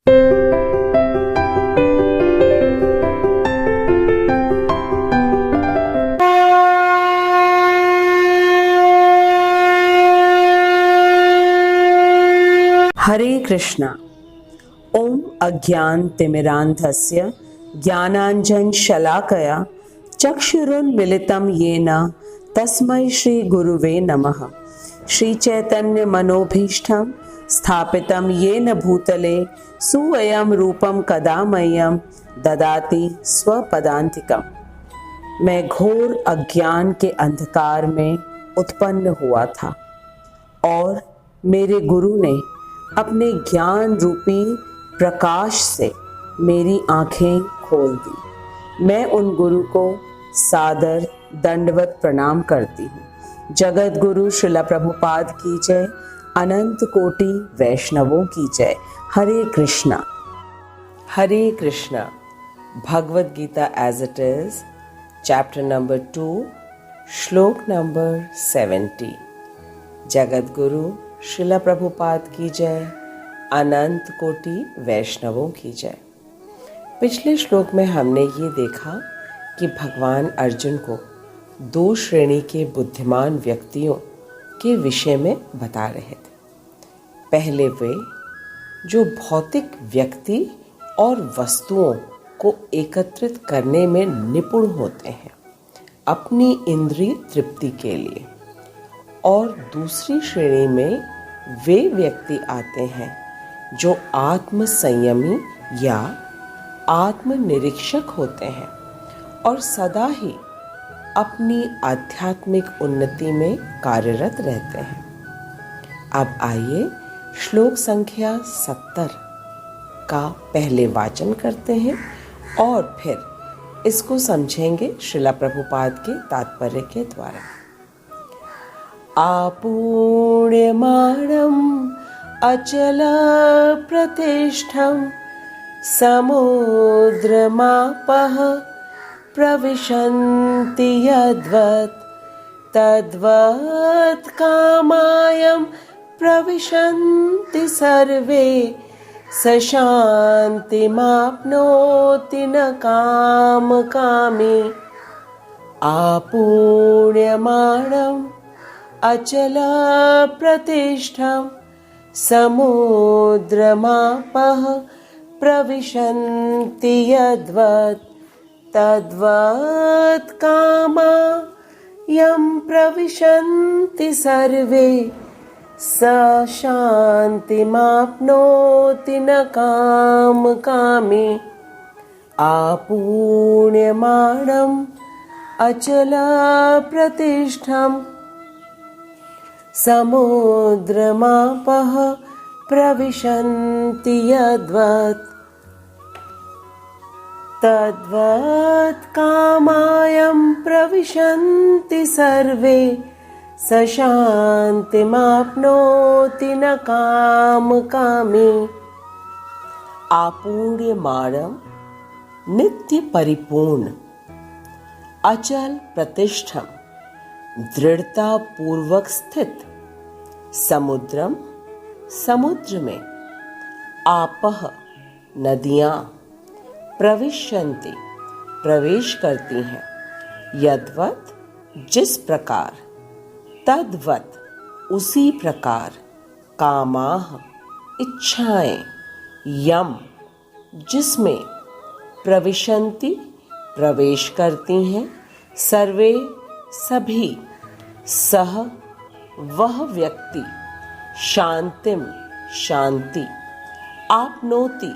हरे कृष्णा। ओम अज्ञान तिमिरांधस्य ज्ञानांजन शलाकया चक्षुरुन्मिलितं येन तस्मै श्री गुरुवे नमः। श्री चैतन्य मनोभीष्टं स्थापितं येन भूतले सुवयं रूपं कदा मह्यं ददाति स्वपदान्तिकम्। मैं घोर अज्ञान के अंधकार में उत्पन्न हुआ था और मेरे गुरु ने अपने ज्ञान रूपी प्रकाश से मेरी आंखें खोल दी। मैं उन गुरु को सादर दंडवत प्रणाम करती हूँ। जगत गुरु श्रील प्रभुपाद की जय, अनंत कोटि वैष्णवों की जय। Hare Krishna. Hare Krishna. Bhagavad Gita as it is, chapter number 2, श्लोक नंबर 70। जगत गुरु श्रील प्रभुपाद की जय, अनंत कोटि वैष्णवों की जय। पिछले श्लोक में हमने ये देखा कि भगवान अर्जुन को 2 श्रेणी के बुद्धिमान व्यक्तियों के विषय में बता रहे थे। पहले वे जो भौतिक व्यक्ति और वस्तुओं को एकत्रित करने में निपुण होते हैं अपनी इंद्रिय तृप्ति के लिए, और दूसरी श्रेणी में वे व्यक्ति आते हैं जो आत्म संयमी या आत्मनिरीक्षक होते हैं और सदा ही अपनी आध्यात्मिक उन्नति में कार्यरत रहते हैं। अब आइए श्लोक संख्या 70 का पहले वाचन करते हैं और फिर इसको समझेंगे श्रील प्रभुपाद के तात्पर्य के द्वारा। आपूर्यमाणं अचल प्रतिष्ठं समुद्रमापः प्रविशन्ति यद्वत् तद्वत् कामायं प्रविशन्ति सर्वे स शान्तिमाप्नोति न कामकामी। आपूर्यमाणं अचल प्रतिष्ठं समुद्रमापः प्रविशन्ति यद्वत् तद्वत् कामायं प्रविशन्ति सर्वे स शान्तिमाप्नोति न कामकामी। आपूर्यमाणं अचल प्रतिष्ठं समुद्रमापः प्रविशन्ति यद्वत् तद्वत् कामायं प्रविशन्ति सर्वे स शान्तिमाप्नोति न कामकामी। आपूर्यमाणं नित्य परिपूर्ण, अचल प्रतिष्ठम दृढ़ता पूर्वक स्थित, समुद्रम समुद्र में, आपह नदियां, प्रविशन्ति प्रवेश करती हैं, यद्वत् जिस प्रकार, तद्वत् उसी प्रकार, कामाह इच्छाएं, यम जिसमें, प्रविशन्ति प्रवेश करती हैं, सर्वे सभी, सह वह व्यक्ति, शांतिम शांति, आपनोति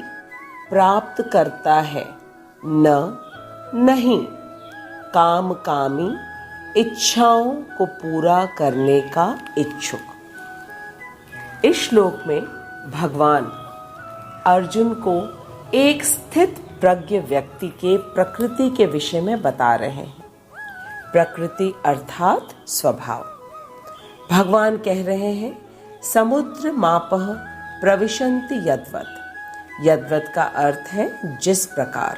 प्राप्त करता है, न नहीं, काम कामी इच्छाओं को पूरा करने का इच्छुक। इस श्लोक में भगवान अर्जुन को एक स्थित प्रज्ञ व्यक्ति के प्रकृति के विषय में बता रहे हैं। प्रकृति अर्थात स्वभाव। भगवान कह रहे हैं समुद्र मापह प्रविशन्ति यद्वत्। यद्वत् का अर्थ है जिस प्रकार।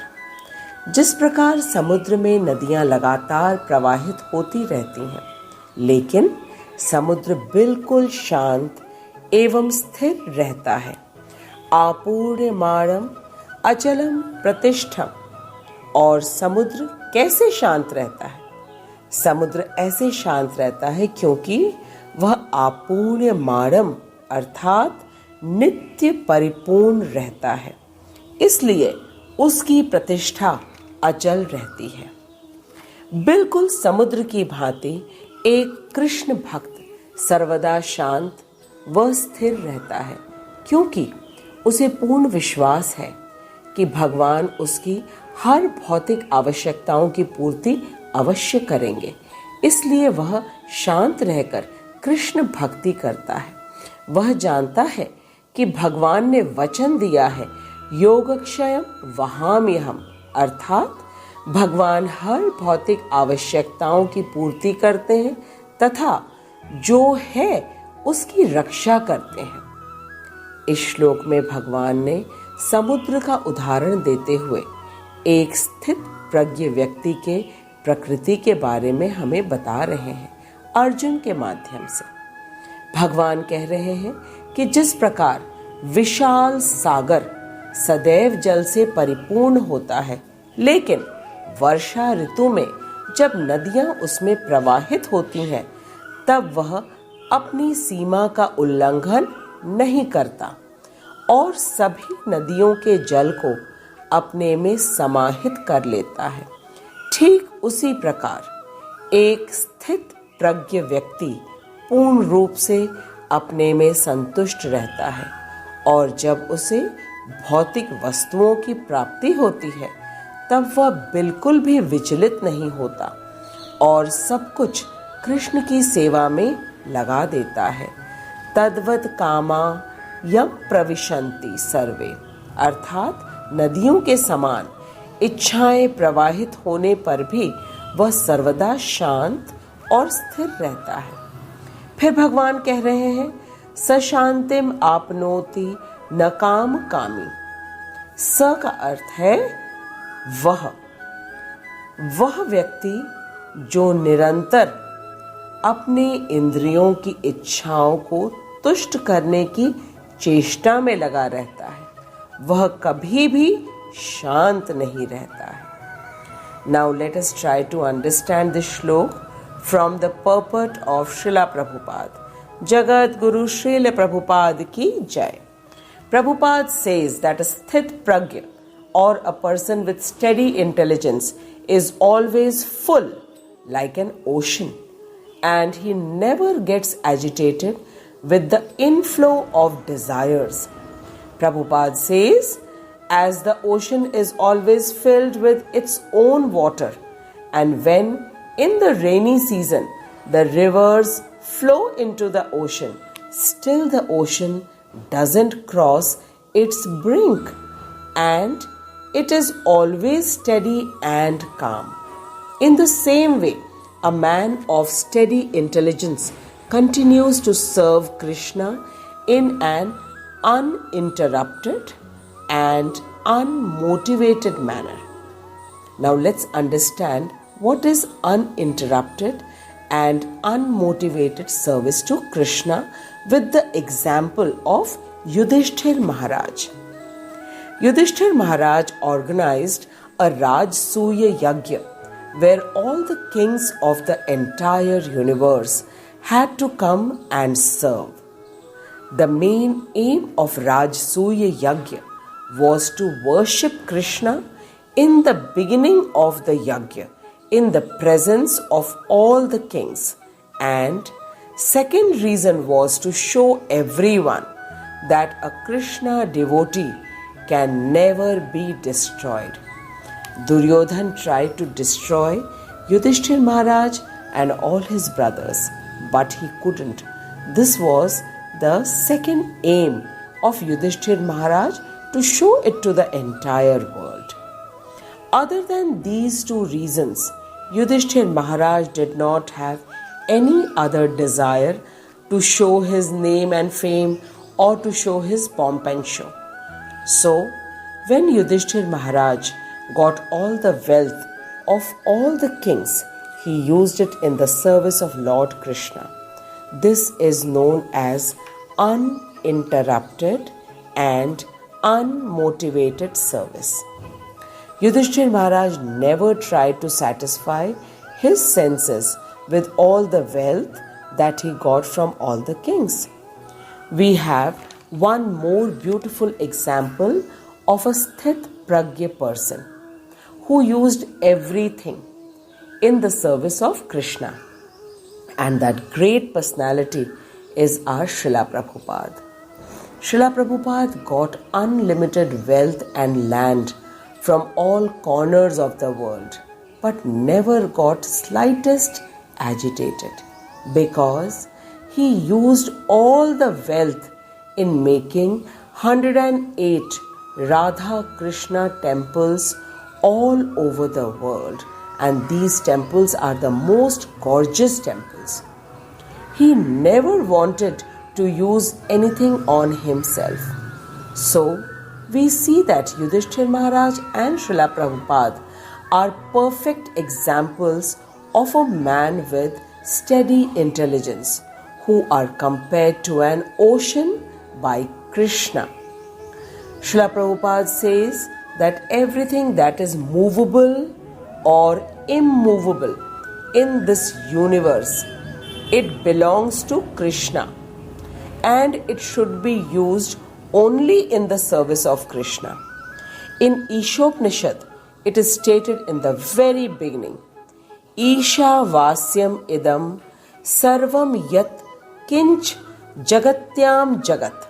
जिस प्रकार समुद्र में नदियां लगातार प्रवाहित होती रहती हैं, लेकिन समुद्र बिल्कुल शांत एवं स्थिर रहता है, आपूर्यमाणम अचलम प्रतिष्ठम। और समुद्र कैसे शांत रहता है? समुद्र ऐसे शांत रहता है क्योंकि वह आपूर्यमाणम अर्थात नित्य परिपूर्ण रहता है, इसलिए उसकी प्रतिष्ठा अचल रहती है। बिल्कुल समुद्र की भांति एक कृष्ण भक्त सर्वदा शांत व स्थिर रहता है, क्योंकि उसे पूर्ण विश्वास है कि भगवान उसकी हर भौतिक आवश्यकताओं की पूर्ति अवश्य करेंगे। इसलिए वह शांत रहकर कृष्ण भक्ति करता है। वह जानता है कि भगवान ने वचन दिया है, योगक्षयम वहाम्यहम्, अर्थात भगवान हर भौतिक आवश्यकताओं की पूर्ति करते हैं तथा जो है उसकी रक्षा करते हैं। इस श्लोक में भगवान ने समुद्र का उदाहरण देते हुए एक स्थित प्रज्ञ व्यक्ति के प्रकृति के बारे में हमें बता रहे हैं। अर्जुन के माध्यम से भगवान कह रहे हैं कि जिस प्रकार विशाल सागर सदैव जल से परिपूर्ण होता है, लेकिन वर्षा ऋतु में जब नदियां उसमें प्रवाहित होती हैं, तब वह अपनी सीमा का उल्लंघन नहीं करता और सभी नदियों के जल को अपने में समाहित कर लेता है। ठीक उसी प्रकार एक स्थित प्रज्ञ व्यक्ति पूर्ण रूप से अपने में संतुष्ट रहता है और जब उसे भौतिक वस्तुओं की प्राप्ति होती है, तब वह बिल्कुल भी विचलित नहीं होता और सब कुछ कृष्ण की सेवा में लगा देता है। तद्वत् कामा यम प्रविशन्ति सर्वे, अर्थात नदियों के समान इच्छाएं प्रवाहित होने पर भी वह सर्वदा शांत और स्थिर रहता है। फिर भगवान कह रहे हैं, सशांतिम आपनोति न काम कामी। स का अर्थ है वह व्यक्ति जो निरंतर अपने इंद्रियों की इच्छाओं को तुष्ट करने की चेष्टा में लगा रहता है, वह कभी भी शांत नहीं रहता है। Now let us try to understand this shlok from the purport of Srila Prabhupada. Jagat Guru Srila Prabhupada ki jai. Prabhupada says that a sthit pragya or a person with steady intelligence is always full like an ocean, and he never gets agitated with the inflow of desires. Prabhupada says, as the ocean is always filled with its own water, and when in the rainy season the rivers flow into the ocean, still the ocean doesn't cross its brink, and it is always steady and calm. In the same way, a man of steady intelligence continues to serve Krishna in an uninterrupted and unmotivated manner. Now let's understand what is uninterrupted and unmotivated service to Krishna with the example of Yudhishthir Maharaj. Yudhishthir Maharaj organized a Rajasuya Yagya where all the kings of the entire universe had to come and serve. The main aim of Rajasuya Yagya was to worship Krishna in the beginning of the Yagya, in the presence of all the kings. And second reason was to show everyone that a Krishna devotee can never be destroyed. Duryodhan tried to destroy Yudhishthir Maharaj and all his brothers, but he couldn't. This was the second aim of Yudhishthir Maharaj, to show it to the entire world. Other than these two reasons, Yudhishthir Maharaj did not have any other desire to show his name and fame or to show his pomp and show. So, when Yudhishthir Maharaj got all the wealth of all the kings, he used it in the service of Lord Krishna. This is known as uninterrupted and unmotivated service. Yudhishthir Maharaj never tried to satisfy his senses with all the wealth that he got from all the kings. We have one more beautiful example of a Sthit Pragya person who used everything in the service of Krishna. And that great personality is our Srila Prabhupada. Srila Prabhupada got unlimited wealth and land from all corners of the world, but never got slightest agitated because he used all the wealth in making 108 Radha Krishna temples all over the world, and these temples are the most gorgeous temples. He never wanted to use anything on himself. So, we see that Yudhishthir Maharaj and Srila Prabhupada are perfect examples of a man with steady intelligence who are compared to an ocean by Krishna. Srila Prabhupada says that everything that is movable or immovable in this universe, it belongs to Krishna, and it should be used only in the service of Krishna. In Ishopanishad, it is stated in the very beginning, Isha Vasyam Idam Sarvam Yat Kinch Jagatyam Jagat.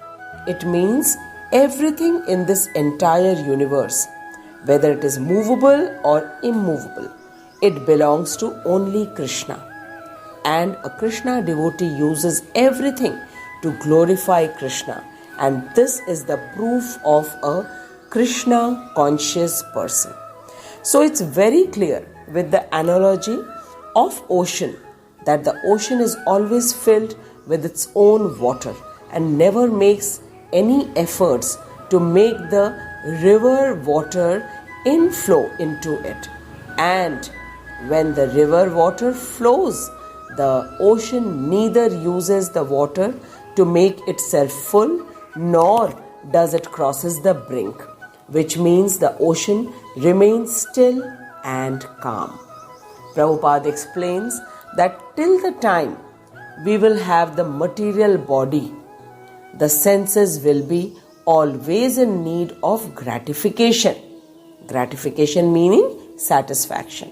It means everything in this entire universe, whether it is movable or immovable, it belongs to only Krishna. And a Krishna devotee uses everything to glorify Krishna. And this is the proof of a Krishna conscious person. So it's very clear with the analogy of ocean that the ocean is always filled with its own water and never makes any efforts to make the river water inflow into it. And when the river water flows, the ocean neither uses the water to make itself full, nor does it crosses the brink, which means the ocean remains still and calm. Prabhupada explains that till the time we will have the material body, the senses will be always in need of gratification. Gratification meaning satisfaction.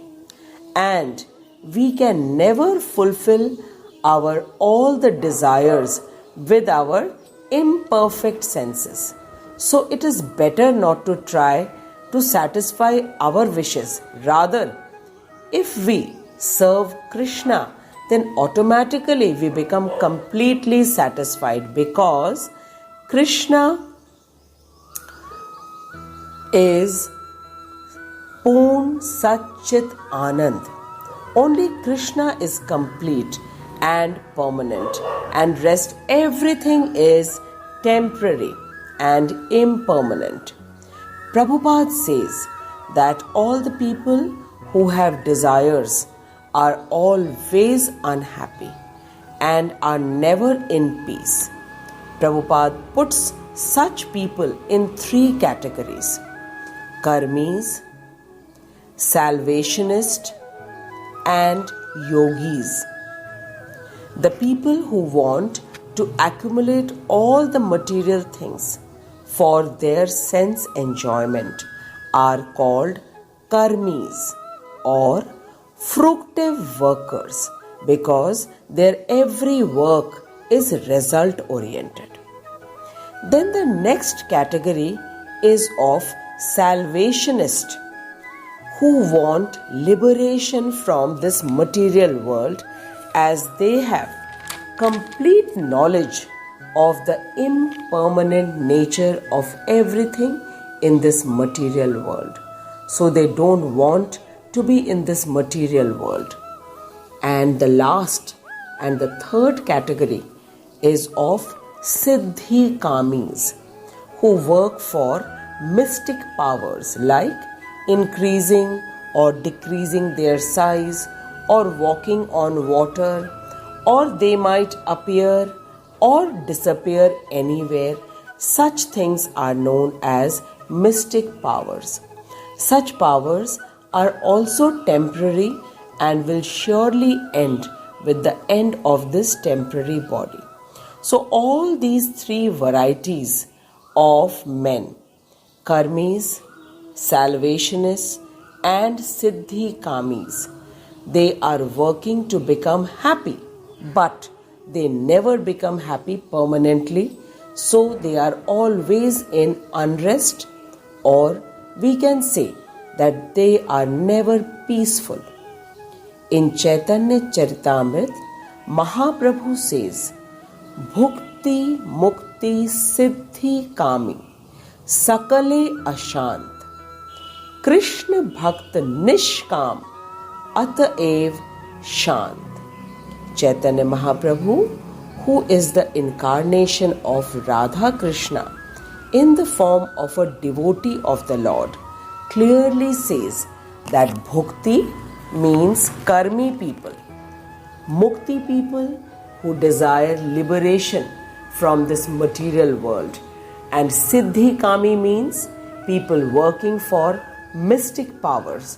And we can never fulfill our all the desires with our imperfect senses. So it is better not to try to satisfy our wishes. Rather, if we serve Krishna, then automatically we become completely satisfied, because Krishna is Poon Satchit Anand. Only Krishna is complete and permanent, and rest everything is temporary and impermanent. Prabhupada says that all the people who have desires are always unhappy and are never in peace. Prabhupada puts such people in three categories: karmis, salvationists, and yogis. The people who want to accumulate all the material things for their sense enjoyment are called karmis, or fructive workers, because their every work is result oriented. Then the next category is of salvationists, who want liberation from this material world, as they have complete knowledge of the impermanent nature of everything in this material world. So they don't want to be in this material world. And the last and the third category is of Siddhi Kamis, who work for mystic powers like increasing or decreasing their size, or walking on water, or they might appear or disappear anywhere Such things are known as mystic powers. Such powers are also temporary and will surely end with the end of this temporary body. So all these three varieties of men, karmis, salvationists and siddhi kamis, they are working to become happy, but they never become happy permanently, so they are always in unrest, or we can say that they are never peaceful. In Chaitanya Charitamrita, Mahaprabhu says, Bhukti Mukti Siddhi Kami Sakale Ashant Krishna Bhakt Nishkam Ataev Shant. Chaitanya Mahaprabhu, who is the incarnation of Radha Krishna in the form of a devotee of the Lord, clearly says that Bhukti means karmi people, Mukti people who desire liberation from this material world, and Siddhi Kami means people working for mystic powers,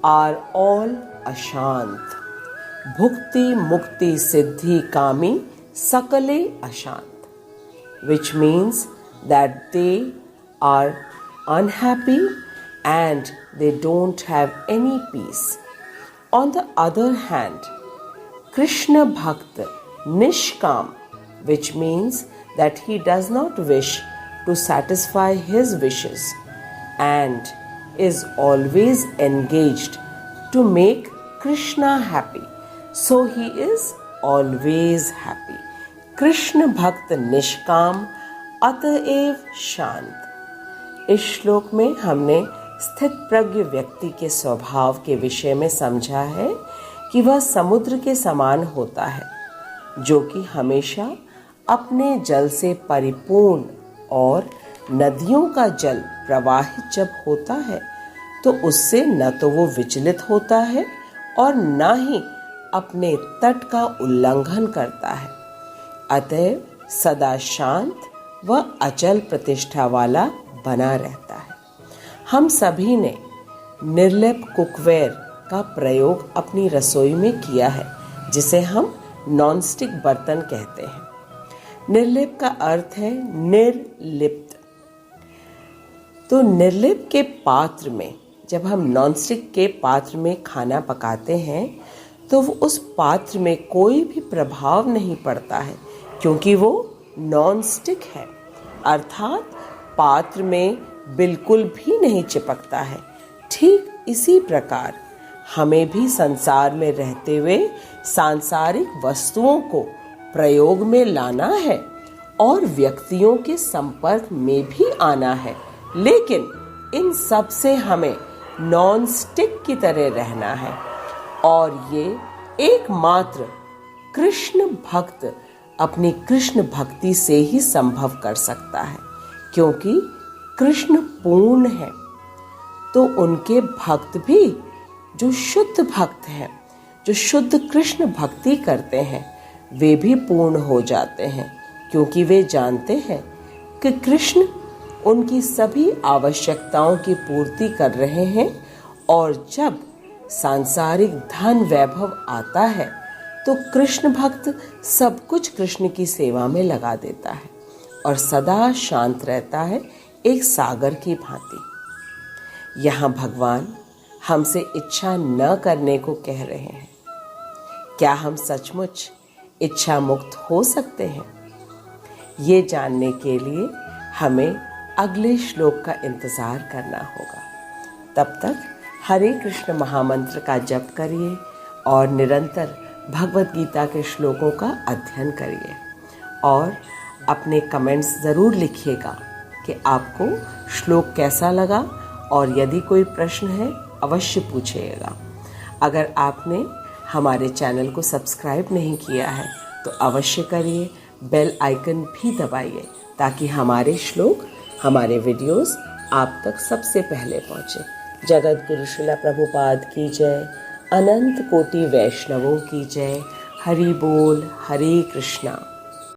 are all ashant. Bhukti Mukti Siddhi Kami Sakale Ashant, which means that they are unhappy and they don't have any peace. On the other hand, Krishna Bhakt Nishkam, which means that he does not wish to satisfy his wishes and is always engaged to make Krishna happy. So he is always happy. Krishna Bhakt Nishkam Ataev Shant. इस श्लोक में हमने स्थित प्रज्ञ व्यक्ति के स्वभाव के विषय में समझा है कि वह समुद्र के समान होता है, जो कि हमेशा अपने जल से परिपूर्ण, और नदियों का जल प्रवाहित जब होता है तो उससे न तो वो विचलित होता है और न ही अपने तट का उल्लंघन करता है। अतः सदा शांत व अचल प्रतिष्ठा वाला बना रहता है। हम सभी ने निर्लेप कुकवेयर का प्रयोग अपनी रसोई में किया है, जिसे हम नॉनस्टिक बर्तन कहते हैं। निर्लेप का अर्थ है निर्लिप्त। तो निर्लेप के पात्र में, जब हम नॉनस्टिक के पात्र में खाना पकाते हैं तो उस पात्र में कोई भी प्रभाव नहीं पड़ता है, क्योंकि वो नॉनस्टिक है, अर्थात पात्र में बिल्कुल भी नहीं चिपकता है। ठीक इसी प्रकार हमें भी संसार में रहते हुए सांसारिक वस्तुओं को प्रयोग में लाना है और व्यक्तियों के संपर्क में भी आना है, लेकिन इन सब से हमें नॉन स्टिक की तरह रहना है। और ये एकमात्र कृष्ण भक्त अपनी कृष्ण भक्ति से ही संभव कर सकता है, क्योंकि कृष्ण पूर्ण है, तो उनके भक्त भी जो शुद्ध भक्त हैं, जो शुद्ध कृष्ण भक्ति करते हैं, वे भी पूर्ण हो जाते हैं, क्योंकि वे जानते हैं कि कृष्ण उनकी सभी आवश्यकताओं की पूर्ति कर रहे हैं। और जब सांसारिक धन वैभव आता है तो कृष्ण भक्त सब कुछ कृष्ण की सेवा में लगा देता है और सदा शांत रहता है, एक सागर की भांति। यहाँ भगवान हमसे इच्छा न करने को कह रहे हैं। क्या हम सचमुच इच्छा मुक्त हो सकते हैं? ये जानने के लिए हमें अगले श्लोक का इंतजार करना होगा। तब तक हरे कृष्ण महामंत्र का जप करिए और निरंतर भगवत गीता के श्लोकों का अध्ययन करिए और अपने कमेंट्स ज़रूर लिखिएगा कि आपको श्लोक कैसा लगा, और यदि कोई प्रश्न है अवश्य पूछिएगा। अगर आपने हमारे चैनल को सब्सक्राइब नहीं किया है तो अवश्य करिए, बेल आइकन भी दबाइए ताकि हमारे श्लोक, हमारे वीडियोस आप तक सबसे पहले पहुँचे। जगत गुरु श्रील प्रभुपाद की जय, अनंत कोटि वैष्णवों की जय। हरि बोल, हरे कृष्णा।